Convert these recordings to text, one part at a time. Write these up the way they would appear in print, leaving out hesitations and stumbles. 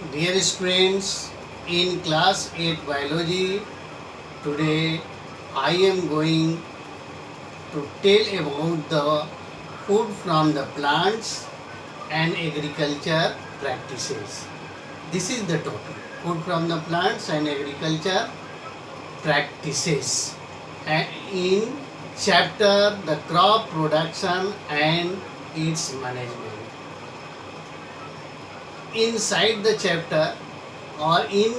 Dear students, in class 8 biology, today I am going to tell about the food from the plants and agriculture practices. This is the topic, food from the plants and agriculture practices. And in chapter the crop production and its management. Inside the chapter or in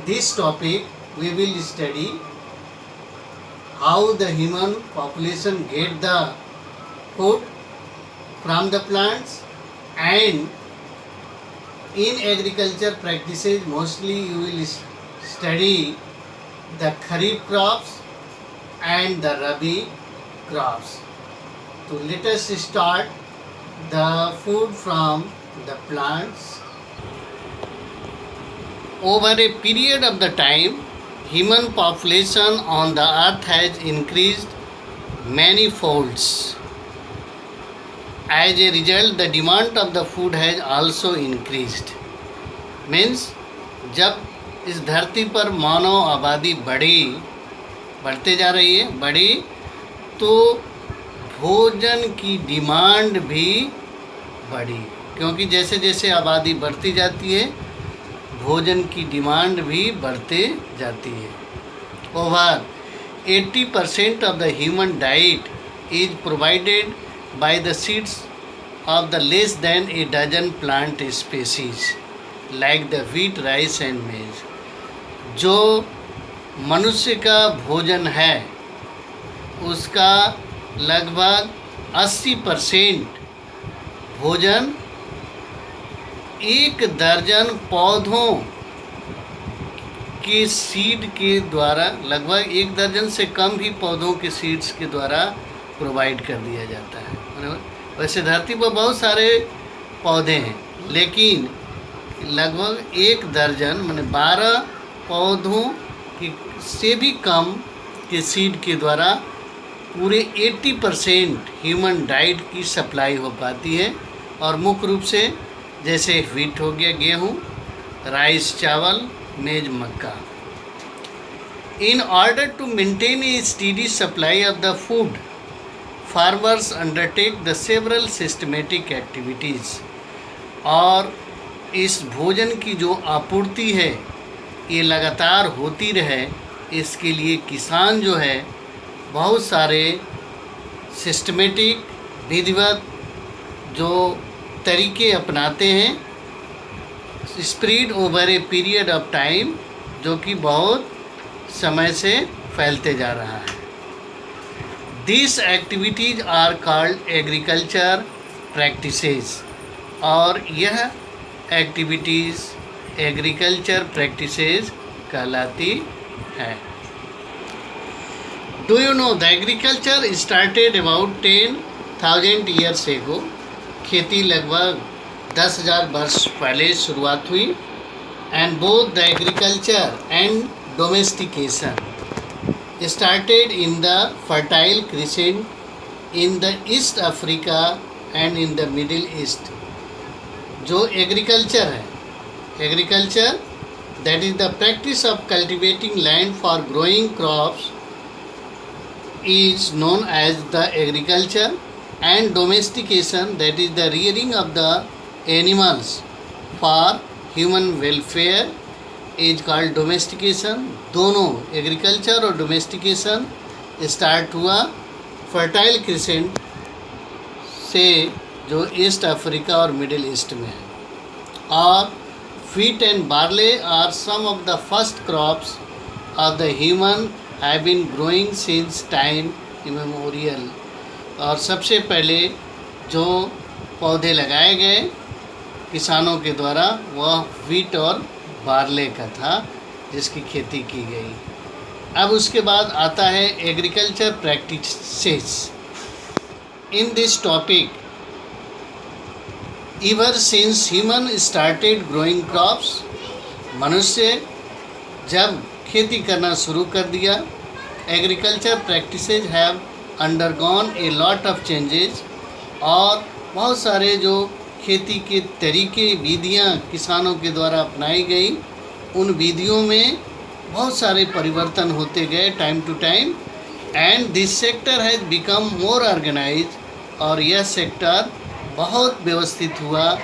this topic we will study how the human population get the food from the plants, and in agriculture practices mostly you will study the kharif crops and the rabi crops. So let us start the food from the plants. Over a period of the time, human population on the earth has increased many folds. As a result, the demand of the food has also increased. Means जब इस धरती पर मानव आबादी बढ़ते जा रही है, बढ़ी, तो भोजन की डिमांड भी बढ़ी, क्योंकि जैसे जैसे आबादी बढ़ती जाती है भोजन की डिमांड भी बढ़ते जाती है. Over 80% of the human diet is provided by the seeds of the less than a dozen plant species like the wheat, rice and maize. जो मनुष्य का भोजन है उसका लगभग 80% भोजन एक दर्जन पौधों के सीड के द्वारा, लगभग एक दर्जन से कम ही पौधों के सीड्स के द्वारा प्रोवाइड कर दिया जाता है. वैसे धरती पर बहुत सारे पौधे हैं, लेकिन लगभग एक दर्जन माने 12 पौधों की से भी कम के सीड के द्वारा पूरे 80% ह्यूमन डाइट की सप्लाई हो पाती है. और मुख्य रूप से जैसे व्हीट हो गया, गेहूँ, राइस चावल, मेज मक्का. In order to maintain a steady supply of the food, farmers undertake the several systematic activities. और इस भोजन की जो आपूर्ति है ये लगातार होती रहे, इसके लिए किसान जो है बहुत सारे सिस्टमेटिक, विधिवत जो तरीके अपनाते हैं, spread over a period of time, जो कि बहुत समय से फैलते जा रहा है. This activities are called agriculture practices. और यह एक्टिविटीज़ एग्रीकल्चर प्रैक्टिसेस कहलाती है. Do you know the agriculture started about 10,000 years ago. खेती लगभग 10,000 वर्ष पहले शुरुआत हुई. And both the agriculture and domestication started in the Fertile Crescent in the East Africa and in the Middle East. जो agriculture है, agriculture that is the practice of cultivating land for growing crops is known as the agriculture, and domestication, that is the rearing of the animals for human welfare, is called domestication. दोनों agriculture और domestication start हुआ fertile crescent से, जो east Africa और middle east में है. और wheat and barley are some of the first crops of the human have been growing since time immemorial. और सबसे पहले जो पौधे लगाए गए किसानों के द्वारा वह व्हीट और बार्ले का था, जिसकी खेती की गई. अब उसके बाद आता है agriculture practices. In this topic, ever since human started growing crops, मनुष्य जब खेती करना शुरू कर दिया, agriculture practices have undergone a lot of changes. और बहुत सारे जो खेती के तरीके, विधियां किसानों के द्वारा अपनाई गई, उन विधियों में बहुत सारे परिवर्तन होते गए time to time, and this sector has become more organise, और यह सेक्टर बहुत व्यवस्थित हुआ।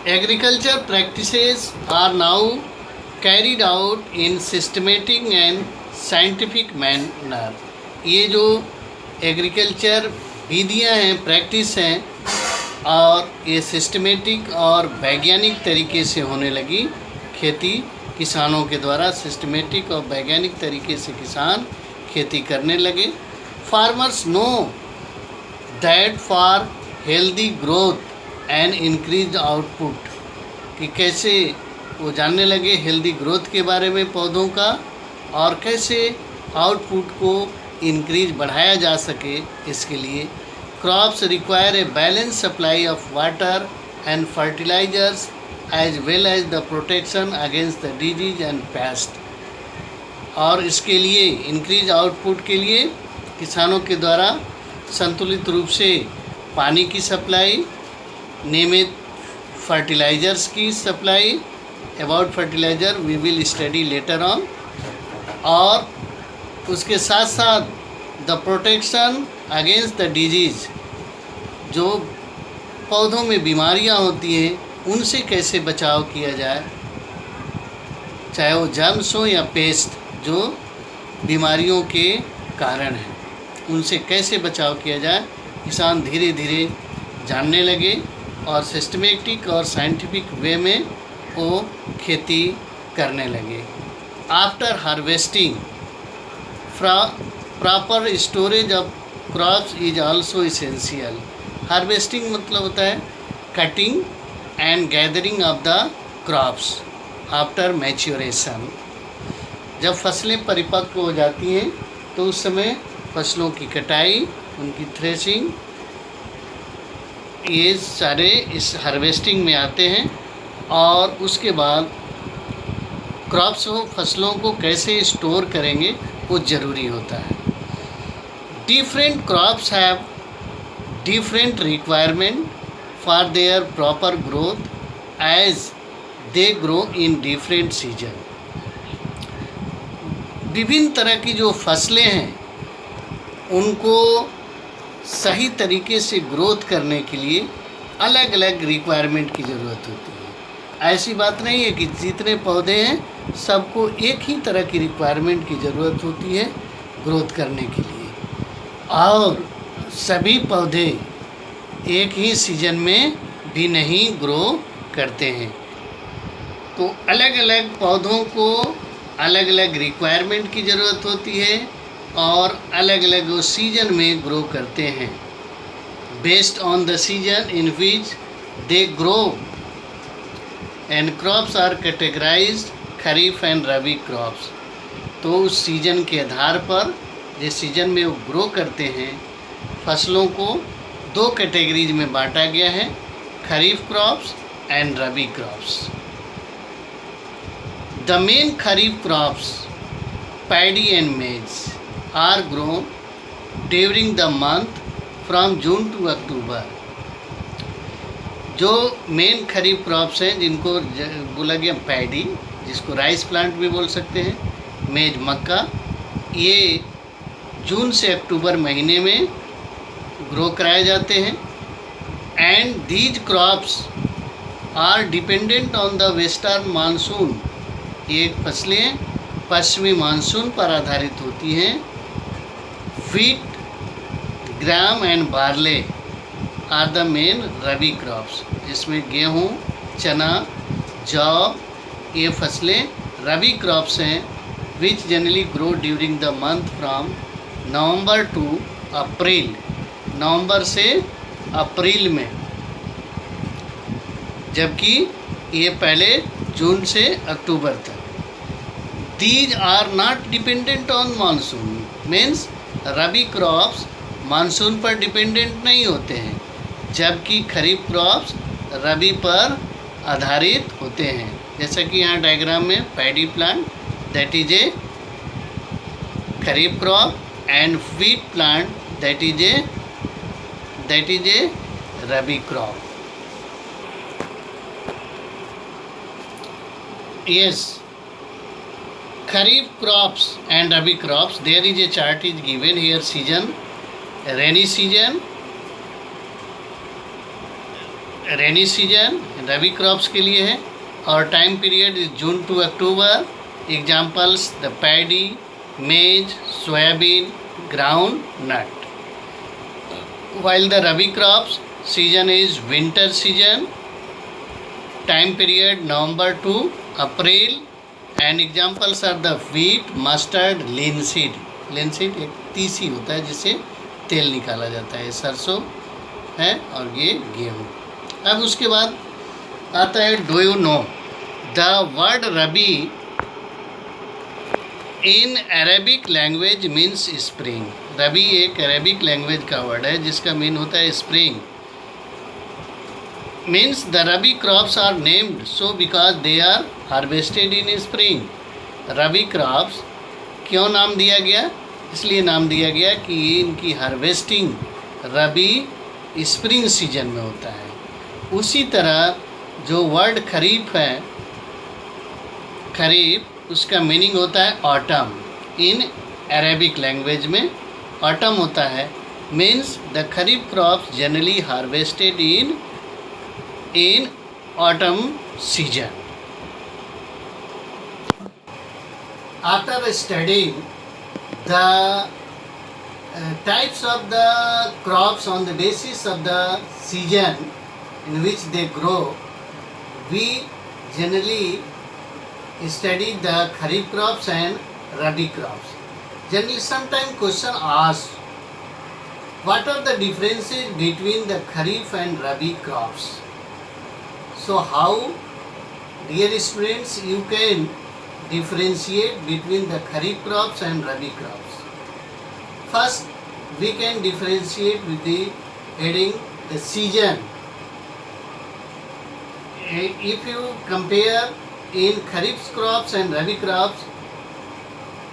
Agriculture practices are now carried out in systematic and scientific manner. ये जो एग्रीकल्चर विधियां हैं, प्रैक्टिस हैं, और ये सिस्टमेटिक और वैज्ञानिक तरीके से होने लगी। खेती किसानों के द्वारा सिस्टमेटिक और वैज्ञानिक तरीके से किसान खेती करने लगे। Farmers know that for healthy growth and increase output, कि कैसे वो जानने लगे हेल्दी ग्रोथ के बारे में पौधों का, और कैसे आउटपुट को इंक्रीज बढ़ाया जा सके। इसके लिए crops require a balance supply of water and fertilizers as well as the protection against the disease and pest. और इसके लिए इंक्रीज आउटपुट के लिए किसानों के द्वारा संतुलित रूप से पानी की सप्लाई, नियमित फर्टिलाइजर्स की supply, about fertilizer we will study later on, और उसके साथ साथ the protection against the disease, जो पौधों में बीमारियां होती हैं उनसे कैसे बचाव किया जाए, चाहे वो जर्म्स हो या पेस्ट जो बीमारियों के कारण हैं, उनसे कैसे बचाव किया जाए। किसान धीरे धीरे जानने लगे और सिस्टमेटिक और साइंटिफिक वे में वो खेती करने लगे। After harvesting proper storage of crops is also essential. Harvesting मतलब होता है cutting and gathering of the crops after maturation. जब फसलें परिपक्व हो जाती हैं तो उस समय फसलों की कटाई, उनकी थ्रेशिंग, ये सारे इस हार्वेस्टिंग में आते हैं। और उसके बाद क्रॉप्स हो, फसलों को कैसे स्टोर करेंगे वो ज़रूरी होता है। Different crops have different requirement for their proper growth as they grow in different season. विभिन्न तरह की जो फसलें हैं उनको सही तरीके से ग्रोथ करने के लिए अलग अलग रिक्वायरमेंट की ज़रूरत होती है। ऐसी बात नहीं है कि जितने पौधे हैं सबको एक ही तरह की रिक्वायरमेंट की ज़रूरत होती है ग्रोथ करने के लिए, और सभी पौधे एक ही सीजन में भी नहीं ग्रो करते हैं। तो अलग अलग पौधों को अलग अलग रिक्वायरमेंट की ज़रूरत होती है और अलग अलग वो सीजन में ग्रो करते हैं। Based on the season in which they grow and crops are categorised kharif and rabi crops. तो उस सीजन के आधार पर जिस सीजन में वो ग्रो करते हैं फसलों को दो कैटेगरीज में बांटा गया है, kharif crops and rabi crops. The main kharif crops paddy and maize are grown during the month from June to October. जो मेन खरीफ क्रॉप्स हैं जिनको बोला गया पैडी, जिसको राइस प्लांट भी बोल सकते हैं, मेज मक्का, ये जून से अक्टूबर महीने में ग्रो कराए जाते हैं। And these crops are dependent on the western monsoon. ये फसलें पश्चिमी मानसून पर आधारित होती हैं। Wheat, gram and barley are the main rabi crops, जिसमें गेहूँ, चना, जौ, ये फसलें रबी क्रॉप्स हैं which generally grow during the month from November to April. नवंबर से अप्रैल में, जबकि ये पहले जून से अक्टूबर तक। These are not dependent on monsoon, means rabi crops monsoon पर डिपेंडेंट नहीं होते हैं, जबकि खरीफ क्रॉप्स रबी पर आधारित होते हैं। जैसा कि यहाँ डायग्राम में paddy plant that is a kharif crop and wheat plant that is a rabi crop. Yes, Kharif crops and Rabi crops. There is a chart is given here. Season, rainy season, rabi crops के लिए है और time period is June to October. Examples the paddy, maize, soybean, groundnut. while the rabi crops season is winter season, time period November to April, and examples are the wheat, mustard, linseed. linseed एक तीसी होता है जिससे तेल निकाला जाता है. सरसों है और ये गेहूँ. अब उसके बाद आता है do you know the word rabi in Arabic language means spring. Rabi एक अरेबिक लैंग्वेज का वर्ड है जिसका मीन होता है spring. Means the rabi crops are named so because they are harvested in spring. Rabi crops क्यों नाम दिया गया? इसलिए नाम दिया गया कि इनकी हार्वेस्टिंग रबी स्प्रिंग सीजन में होता है. उसी तरह जो वर्ड खरीफ है, खरीफ उसका मीनिंग होता है ऑटम. इन अरेबिक लैंग्वेज में ऑटम होता है. Means the kharif crops generally harvested in autumn season. After studying the types of the crops on the basis of the season in which they grow, we generally study the kharif crops and rabi crops. Generally, sometimes question asks, what are the differences between the kharif and rabi crops? So how, dear students, you can differentiate between the kharif crops and rabi crops? First, we can differentiate with the heading the season. If you compare in kharif crops and rabi crops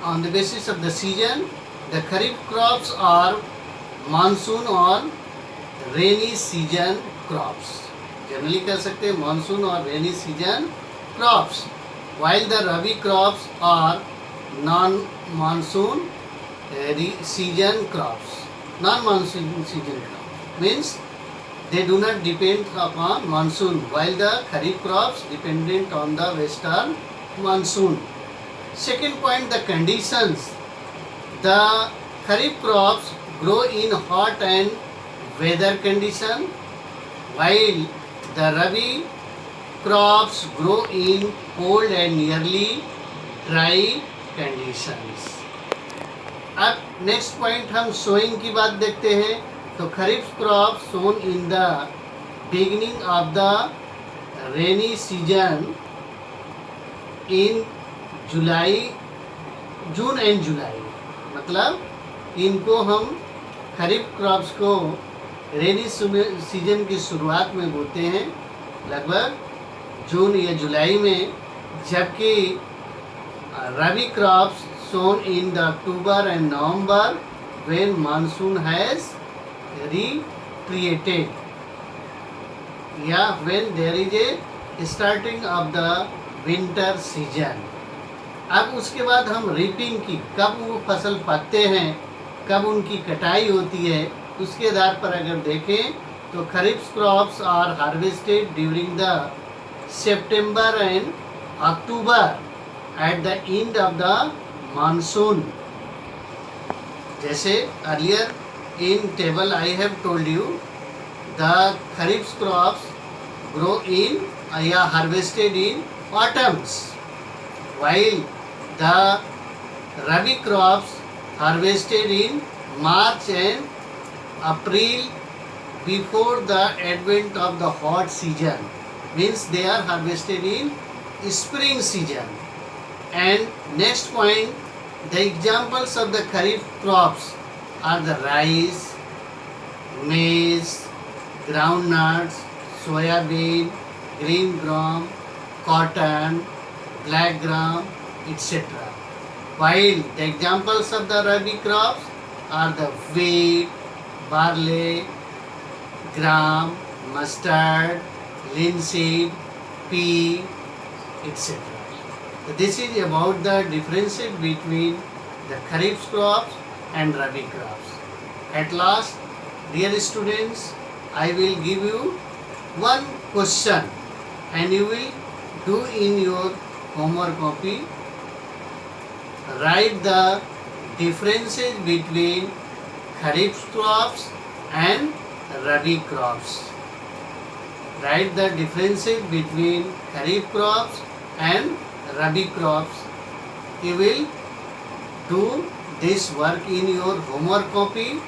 on the basis of the season, the kharif crops are monsoon or rainy season crops. Generally कह सकते हैं monsoon or rainy season crops, while the rabi crops are non-monsoon season crops. Non-monsoon season crops means they do not depend upon monsoon, while the kharif crops dependent on the western monsoon. Second point, the conditions. The kharif crops grow in hot and weather condition, while the rabi crops grow in cold and nearly dry conditions. अब next point हम sowing की बात देखते हैं. तो kharif crop sown in the beginning of the rainy season in July, June and July. मतलब इनको हम खरीफ क्रॉप्स को रेनी सीजन की शुरुआत में बोते हैं, लगभग जून या जुलाई में. जबकि रबी crops sown in the October and November when monsoon has retreated, yeah, when there is a starting of the winter season. अब उसके बाद हम रीपिंग की, कब वो फसल पकते हैं, कब उनकी कटाई होती है, उसके आधार पर अगर देखें तो kharif crops are harvested during the September and October at the end of the monsoon. जैसे earlier in table I have told you the kharif crops grow in या harvested in autumns, while the rabi crops harvested in March and April before the advent of the hot season, means they are harvested in spring season. And next point, the examples of the kharif crops are the rice, maize, groundnuts, soyabean, green gram, cotton, black gram, etc. While the examples of the rabi crops are the wheat, barley, gram, mustard, linseed, pea, etc. This is about the differences between the Kharif crops and Rabi crops. At last, dear students, I will give you one question and you will do in your homework copy. Write the differences between Kharif crops and Rabi crops. Write the differences between Kharif crops and Rabi crops. You will do this work in your homework copy.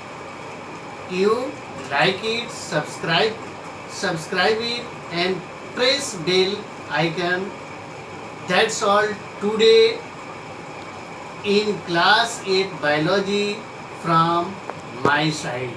You like it, subscribe it and press bell icon. That's all today in class 8 biology from my side.